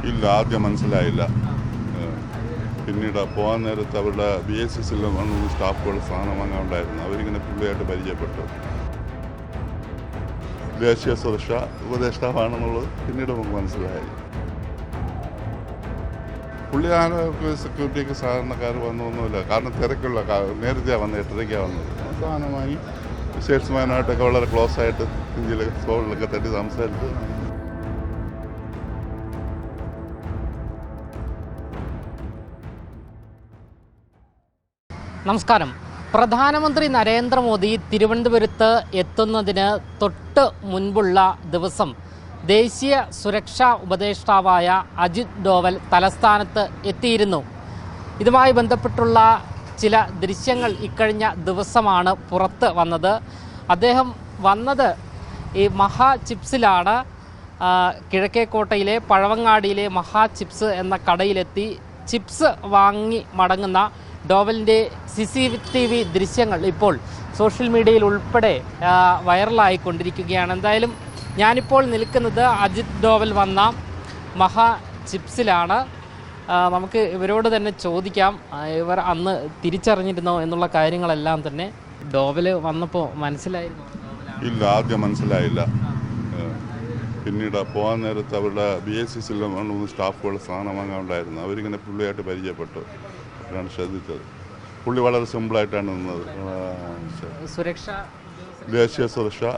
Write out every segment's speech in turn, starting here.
ഇല്ല, ആദ്യം മനസ്സിലായില്ല. പിന്നീട് പോകാൻ നേരത്ത് അവരുടെ BSS-ൽ സ്റ്റാഫുകൾ സാധനം വാങ്ങാനുണ്ടായിരുന്നു. അവരിങ്ങനെ പുള്ളിയായിട്ട് പരിചയപ്പെട്ടു. ദേശീയ സുരക്ഷാ ഉപദേഷ്ടാവാണെന്നുള്ളത് പിന്നീട് നമുക്ക് മനസ്സിലായി. പുള്ളി സെക്യൂരിറ്റിക്ക് സാധാരണക്കാർ വന്നൊന്നുമില്ല. കാരണം തിരക്കുള്ള നേരത്തെ വന്നത് 8:30 വന്നത്. സാധനം വാങ്ങി സെയിൽസ്മാനായിട്ടൊക്കെ വളരെ ക്ലോസ് ആയിട്ട് ഇന്ത്യയിലൊക്കെ ഫോണിലൊക്കെ തട്ടി സംസാരിച്ച് നമസ്കാരം. പ്രധാനമന്ത്രി നരേന്ദ്രമോദി തിരുവനന്തപുരത്ത് എത്തുന്നതിന് തൊട്ട് മുൻപുള്ള ദിവസം ദേശീയ സുരക്ഷാ ഉപദേഷ്ടാവായ അജിത് ഡോവൽ തലസ്ഥാനത്ത് എത്തിയിരുന്നു. ഇതുമായി ബന്ധപ്പെട്ടുള്ള ചില ദൃശ്യങ്ങൾ ഇക്കഴിഞ്ഞ ദിവസമാണ് പുറത്ത് വന്നത്. അദ്ദേഹം വന്നത് ഈ മഹാ ചിപ്സിലാണ്. കിഴക്കേക്കോട്ടയിലെ പഴവങ്ങാടിയിലെ മഹാ ചിപ്സ് എന്ന കടയിലെത്തി ചിപ്സ് വാങ്ങി മടങ്ങുന്ന ഡോവലിൻ്റെ CCTV ദൃശ്യങ്ങൾ ഇപ്പോൾ സോഷ്യൽ മീഡിയയിൽ ഉൾപ്പെടെ വൈറലായിക്കൊണ്ടിരിക്കുകയാണ്. എന്തായാലും ഞാനിപ്പോൾ നിൽക്കുന്നത് അജിത് ഡോവൽ വന്ന മഹാ ചിപ്സിലാണ്. നമുക്ക് ഇവരോട് തന്നെ ചോദിക്കാം, ഇവർ അന്ന് തിരിച്ചറിഞ്ഞിരുന്നോ എന്നുള്ള കാര്യങ്ങളെല്ലാം തന്നെ. ഡോവൽ വന്നപ്പോൾ മനസ്സിലായിരുന്നു? ഇല്ല, ആദ്യം മനസ്സിലായില്ല. പിന്നീട് പോകാൻ നേരത്ത് അവരുടെ BSS-ൽ സ്റ്റാഫുകൾ സാധനം വാങ്ങാനുണ്ടായിരുന്നു. അവരിങ്ങനെ പുള്ളിയായിട്ട് പരിചയപ്പെട്ടു. അപ്പോഴാണ് ശ്രദ്ധിച്ചത്. പുള്ളി വളരെ സിമ്പിളായിട്ടാണ് നിന്നത്. ദേശീയ സുരക്ഷാ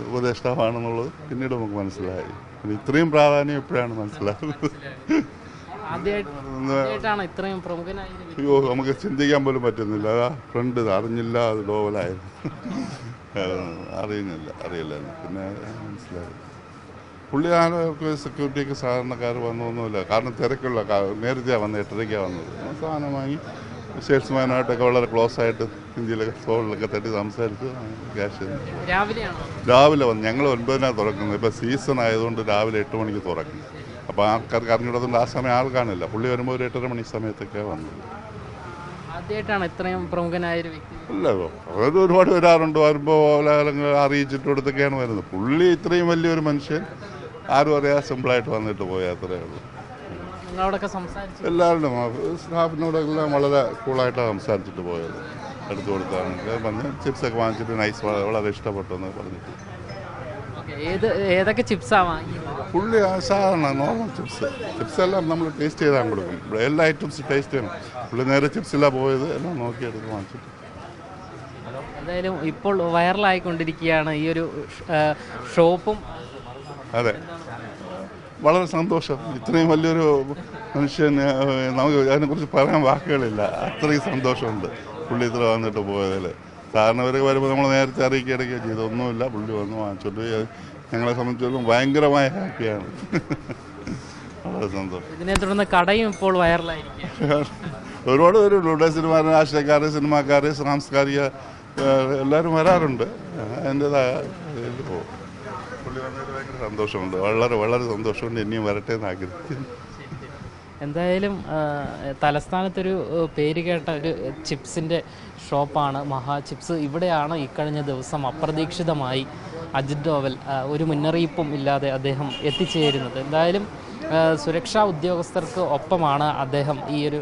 ഉപദേഷ്ടാവാണെന്നുള്ളത് പിന്നീട് നമുക്ക് മനസ്സിലായി. ഇത്രയും പ്രാധാന്യം ഇപ്പോഴാണ് മനസ്സിലാകുന്നത്. അയ്യോ, നമുക്ക് ചിന്തിക്കാൻ പോലും പറ്റുന്നില്ല. ഫ്രണ്ട് അറിഞ്ഞില്ല, അത് ഡോവലായിരുന്നു. അറിയില്ലായിരുന്നു. പിന്നെ മനസ്സിലായി. പുള്ളി സെക്യൂരിറ്റിക്ക് സാധാരണക്കാർ വന്നൊന്നുമില്ല. കാരണം തിരക്കുള്ള നേരത്തെ വന്നത് 8:30 വന്നത്. സാധനം വാങ്ങി സെയിൽസ്മാനായിട്ടൊക്കെ വളരെ ക്ലോസ് ആയിട്ട് ഇന്ത്യയിലൊക്കെ ഫോണിലൊക്കെ തട്ടി സംസാരിച്ച് ക്യാഷ് രാവിലെ വന്നു. ഞങ്ങൾ 9-നാണ് തുറക്കുന്നത്. ഇപ്പോൾ സീസൺ ആയതുകൊണ്ട് രാവിലെ 8 മണിക്ക് തുറക്കും. അപ്പോൾ ആൾക്കാർക്ക് അറിഞ്ഞിടത്തുകൊണ്ട് ആ സമയം ആൾ കാണില്ല. പുള്ളി വരുമ്പോൾ ഒരു 8:30 മണി സമയത്തൊക്കെയാണ് വന്നത്. ആദ്യമായിട്ടാണ് ഇത്രയും പ്രമുഖനായൊരു വ്യക്തി? അല്ലല്ലോ, അതായത് ഒരുപാട് വരാറുണ്ട്. വരുമ്പോൾ അറിയിച്ചിട്ട് കൊടുത്തൊക്കെയാണ് വരുന്നത്. പുള്ളി ഇത്രയും വലിയൊരു മനുഷ്യൻ ആരും അറിയാതെ സിമ്പിളായിട്ട് വന്നിട്ട് പോയി, അത്രയേ ഉള്ളൂ. എല്ലാവരുടെയും സ്റ്റാഫിനോടെല്ലാം വളരെ കൂളായിട്ടാണ് സംസാരിച്ചിട്ട് പോയത്. എടുത്തു കൊടുത്താണ് വന്ന് ചിപ്സൊക്കെ വാങ്ങിച്ചിട്ട് നൈസ്, വളരെ ഇഷ്ടപ്പെട്ടു എന്ന് പറഞ്ഞിട്ട്. ഏതൊക്കെ ചിപ്സാണ് വാങ്ങി? പുള്ളി സാധാരണ നോർമൽ ചിപ്സ് എല്ലാം നമ്മൾ ടേസ്റ്റ് ചെയ്താൽ കൊടുക്കും. എല്ലാ ഐറ്റംസും ടേസ്റ്റ് ചെയ്യണം. പുള്ളി നേരെ ചിപ്സിലാണ് പോയത്, എല്ലാം നോക്കിയെടുത്ത് വാങ്ങിച്ചിട്ട്. എന്തായാലും ഇപ്പോൾ വൈറലായിക്കൊണ്ടിരിക്കുകയാണ് ഈ ഒരു ഷോപ്പും. അതെ, വളരെ സന്തോഷം. ഇത്രയും വലിയൊരു മനുഷ്യന് നമുക്ക് അതിനെക്കുറിച്ച് പറയാൻ വാക്കുകളില്ല. അത്രയും സന്തോഷമുണ്ട് പുള്ളി ഇത്ര വന്നിട്ട് പോയതിൽ. സാധാരണവരൊക്കെ വരുമ്പോൾ നമ്മൾ നേരത്തെ അറിയിക്കുകയൊക്കെ ചെയ്തു. ഒന്നുമില്ല, പുള്ളി വന്ന് വാങ്ങിച്ചോണ്ട് ഞങ്ങളെ സംബന്ധിച്ചിടത്തോളം ഭയങ്കരമായ ഹാപ്പിയാണ്. വളരെ സന്തോഷം. ഇതിനെ തുടർന്ന് കടയും ഇപ്പോൾ വൈറലായിരിക്കും. ഒരുപാട് പേരുണ്ട്. ഇവിടെ രാഷ്ട്രീയക്കാർ, സിനിമാക്കാർ, സാംസ്കാരിക എല്ലാവരും വരാറുണ്ട്. അതിൻ്റെതായ ഇതിൽ പോകും. പുള്ളി വന്നതിൽ ഭയങ്കര സന്തോഷമുണ്ട്. വളരെ വളരെ സന്തോഷമുണ്ട്. ഇനിയും വരട്ടെ എന്ന് ആഗ്രഹിക്കുന്നു. എന്തായാലും തലസ്ഥാനത്തൊരു പേര് കേട്ട ഒരു ചിപ്സിൻ്റെ ഷോപ്പാണ് മഹാ ചിപ്സ്. ഇവിടെയാണ് ഇക്കഴിഞ്ഞ ദിവസം അപ്രതീക്ഷിതമായി അജിത് ഡോവൽ ഒരു മുന്നറിയിപ്പും ഇല്ലാതെ അദ്ദേഹം എത്തിച്ചേരുന്നത്. എന്തായാലും സുരക്ഷാ ഉദ്യോഗസ്ഥർക്ക് ഒപ്പമാണ് അദ്ദേഹം ഈ ഒരു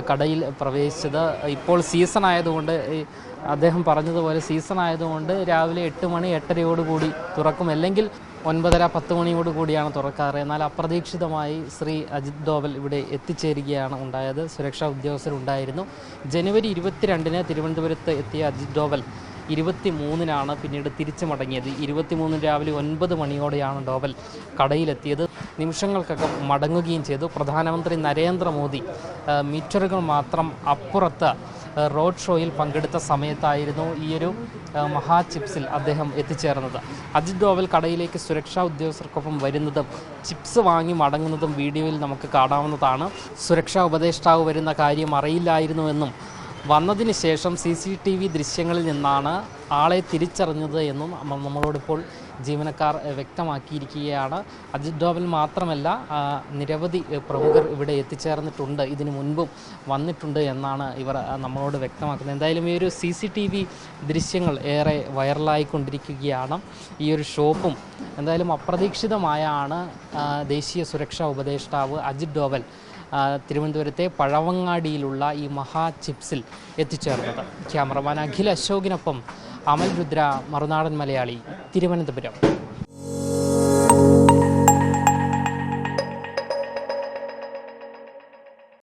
കടയിൽ പ്രവേശിച്ചത്. ഇപ്പോൾ സീസൺ ആയതുകൊണ്ട്, അദ്ദേഹം പറഞ്ഞതുപോലെ സീസൺ ആയതുകൊണ്ട് രാവിലെ 8 മണി 8:30 തുറക്കും. അല്ലെങ്കിൽ 9:30-10 മണിയോട് കൂടിയാണ് തുറക്കാറ്. എന്നാൽ അപ്രതീക്ഷിതമായി ശ്രീ അജിത് ഡോവൽ ഇവിടെ എത്തിച്ചേരുകയാണ് ഉണ്ടായത്. സുരക്ഷാ ഉദ്യോഗസ്ഥരുണ്ടായിരുന്നു. ജനുവരി 22-ന് തിരുവനന്തപുരത്ത് എത്തിയ അജിത് ഡോവൽ 23-നാണ് പിന്നീട് തിരിച്ചു മടങ്ങിയത്. 23 രാവിലെ 9 മണിയോടെയാണ് ഡോവൽ കടയിലെത്തിയത്. നിമിഷങ്ങൾക്കകം മടങ്ങുകയും ചെയ്തു. പ്രധാനമന്ത്രി നരേന്ദ്രമോദി മീറ്ററുകൾ മാത്രം അപ്പുറത്ത് റോഡ് ഷോയിൽ പങ്കെടുത്ത സമയത്തായിരുന്നു ഈയൊരു മഹാ ചിപ്സിൽ അദ്ദേഹം എത്തിച്ചേർന്നത്. അജിത് ഡോവൽ കടയിലേക്ക് സുരക്ഷാ ഉദ്യോഗസ്ഥർക്കൊപ്പം വരുന്നതും ചിപ്സ് വാങ്ങി മടങ്ങുന്നതും വീഡിയോയിൽ നമുക്ക് കാണാവുന്നതാണ്. സുരക്ഷാ ഉപദേഷ്ടാവ് വരുന്ന കാര്യം അറിയില്ലായിരുന്നുവെന്നും വന്നതിന് ശേഷം CCTV ദൃശ്യങ്ങളിൽ നിന്നാണ് ആളെ തിരിച്ചറിഞ്ഞത് എന്നും നമ്മളോടിപ്പോൾ ജീവനക്കാർ വ്യക്തമാക്കിയിരിക്കുകയാണ്. അജിത് ഡോവൽ മാത്രമല്ല, നിരവധി പ്രമുഖർ ഇവിടെ എത്തിച്ചേർന്നിട്ടുണ്ട്, ഇതിനു മുൻപും വന്നിട്ടുണ്ട് എന്നാണ് ഇവർ നമ്മളോട് വ്യക്തമാക്കുന്നത്. എന്തായാലും ഈ ഒരു CCTV ദൃശ്യങ്ങൾ ഏറെ വൈറലായിക്കൊണ്ടിരിക്കുകയാണ്. ഈ ഒരു ഷോപ്പും എന്തായാലും അപ്രതീക്ഷിതമായാണ് ദേശീയ സുരക്ഷാ ഉപദേഷ്ടാവ് അജിത് ഡോവൽ തിരുവനന്തപുരത്തെ പഴവങ്ങാടിയിലുള്ള ഈ മഹാ ചിപ്സിൽ എത്തിച്ചേർന്നത്. ക്യാമറമാൻ അഖിൽ അശോകിനൊപ്പം അമൽ രുദ്ര, മറുനാടൻ മലയാളി, തിരുവനന്തപുരം.